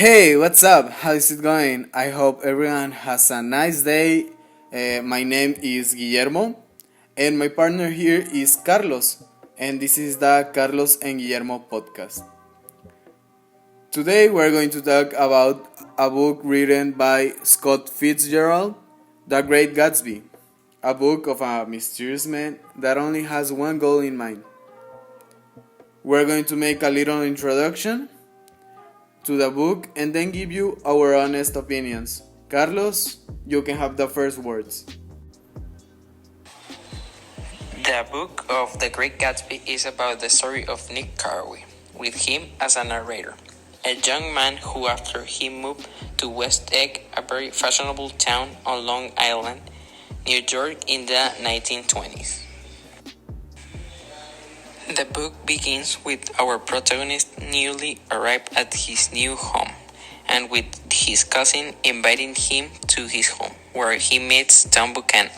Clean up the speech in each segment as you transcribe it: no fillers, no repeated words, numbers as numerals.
Hey, what's up? How is it going? I hope everyone has a nice day. My name is Guillermo, and my partner here is Carlos, and this is the Carlos and Guillermo podcast. Today, we're going to talk about a book written by Scott Fitzgerald, The Great Gatsby, a book of a mysterious man that only has one goal in mind. We're going to make a little introduction to the book and then give you our honest opinions. Carlos, you can have the first words. The book of The Great Gatsby is about the story of Nick Carraway, with him as a narrator, a young man who, after he moved to West Egg, a very fashionable town on Long Island, New York in the 1920s. The book begins with our protagonist newly arrived at his new home, and with his cousin inviting him to his home, where he meets Tom Buchanan,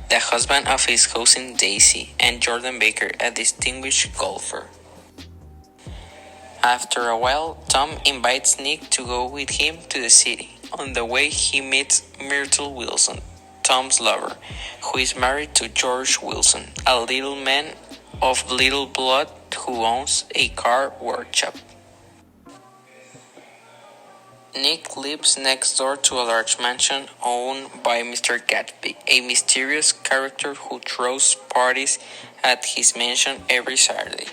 the husband of his cousin Daisy, and Jordan Baker, a distinguished golfer. After a while, Tom invites Nick to go with him to the city. On the way, he meets Myrtle Wilson, Tom's lover, who is married to George Wilson, a little man of little blood who owns a car workshop. Nick lives next door to a large mansion owned by Mr. Gatsby, a mysterious character who throws parties at his mansion every Saturday.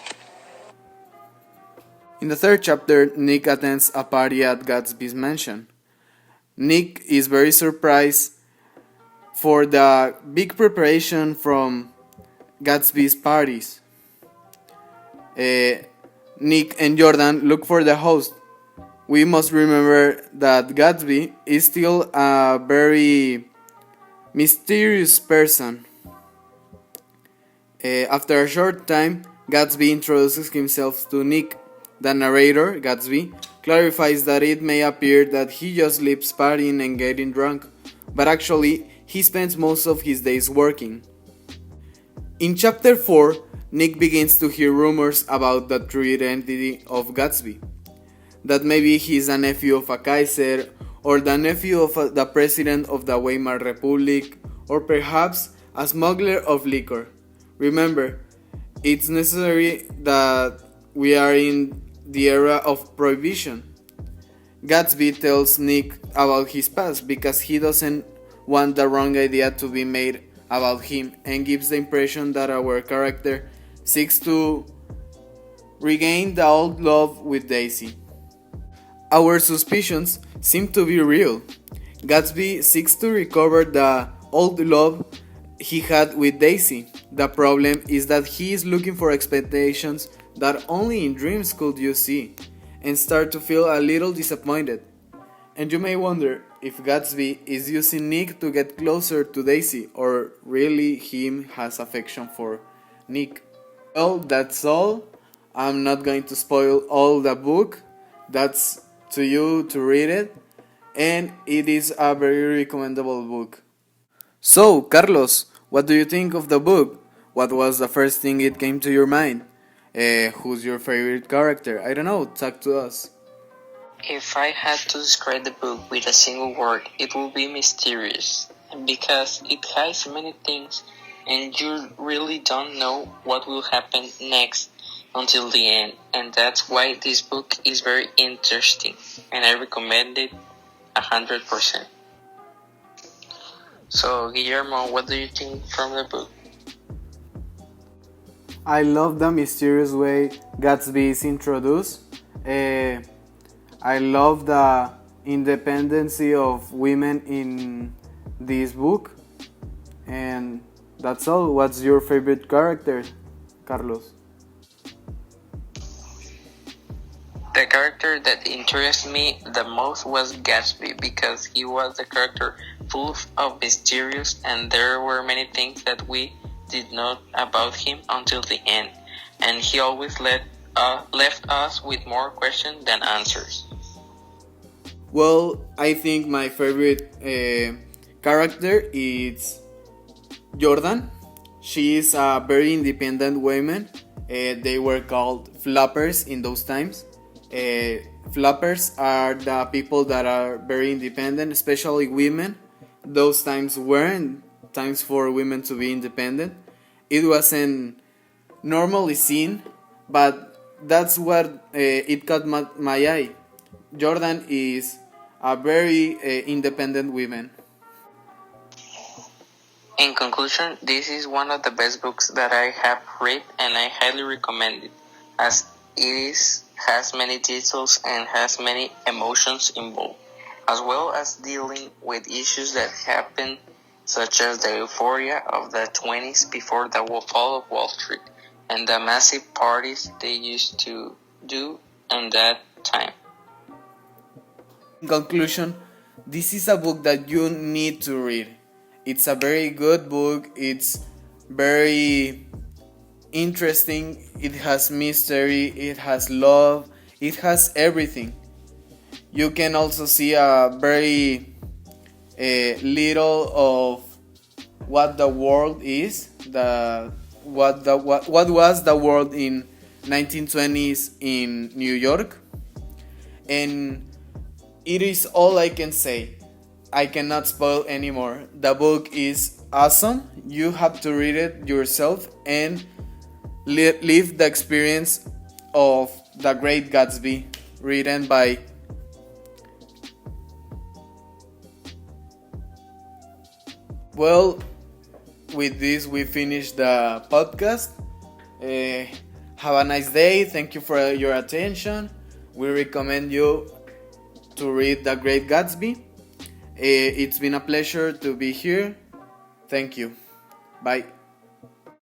In the third chapter, Nick attends a party at Gatsby's mansion. Nick is very surprised for the big preparation from Gatsby's parties. Nick and Jordan look for the host. We must remember that Gatsby is still a very mysterious person. After a short time, Gatsby introduces himself to Nick. The narrator, Gatsby, clarifies that it may appear that he just lives partying and getting drunk, but actually, he spends most of his days working. In chapter 4, Nick begins to hear rumors about the true identity of Gatsby. That maybe he's a nephew of a Kaiser, or the nephew of the president of the Weimar Republic, or perhaps a smuggler of liquor. Remember, it's necessary that we are in the era of prohibition. Gatsby tells Nick about his past because he doesn't want the wrong idea to be made about him, and gives the impression that our character seeks to regain the old love with Daisy. Our suspicions seem to be real. Gatsby seeks to recover the old love he had with Daisy. The problem is that he is looking for expectations that only in dreams could you see, and start to feel a little disappointed. And you may wonder if Gatsby is using Nick to get closer to Daisy, or really him has affection for Nick. Well, that's all. I'm not going to spoil all the book. That's to you to read it, and it is a very recommendable book. So, Carlos, what do you think of the book? What was the first thing it came to your mind? Who's your favorite character? I don't know, talk to us. If I had to describe the book with a single word, it would be mysterious, because it has many things and you really don't know what will happen next until the end, and that's why this book is very interesting, and I recommend it 100%. So, Guillermo, what do you think from the book? I love the mysterious way Gatsby is introduced. I love the independency of women in this book. And that's all. What's your favorite character, Carlos? The character that interested me the most was Gatsby, because he was a character full of mysterious, and there were many things that we did not about him until the end, and he always left us with more questions than answers. Well, I think my favorite character is Jordan. She is a very independent woman. They were called flappers in those times. floppers are the people that are very independent, especially women. Those times weren't times for women to be independent. It wasn't normally seen, but that's what it caught my eye. Jordan is a very independent woman. In conclusion, this is one of the best books that I have read and I highly recommend it, as has many details and has many emotions involved, as well as dealing with issues that happen, such as the euphoria of the 20s before the fall of Wall Street and the massive parties they used to do in that time. In conclusion, this is a book that you need to read. It's a very good book. It's very interesting. It has mystery, it has love, it has everything. You can also see a very little of what the world is, what was the world in 1920s in New York, and it is all I can say. I cannot spoil anymore. The book is awesome. You have to read it yourself and live the experience of The Great Gatsby, written by. Well, with this, we finish the podcast. Have a nice day. Thank you for your attention. We recommend you to read The Great Gatsby. It's been a pleasure to be here. Thank you. Bye.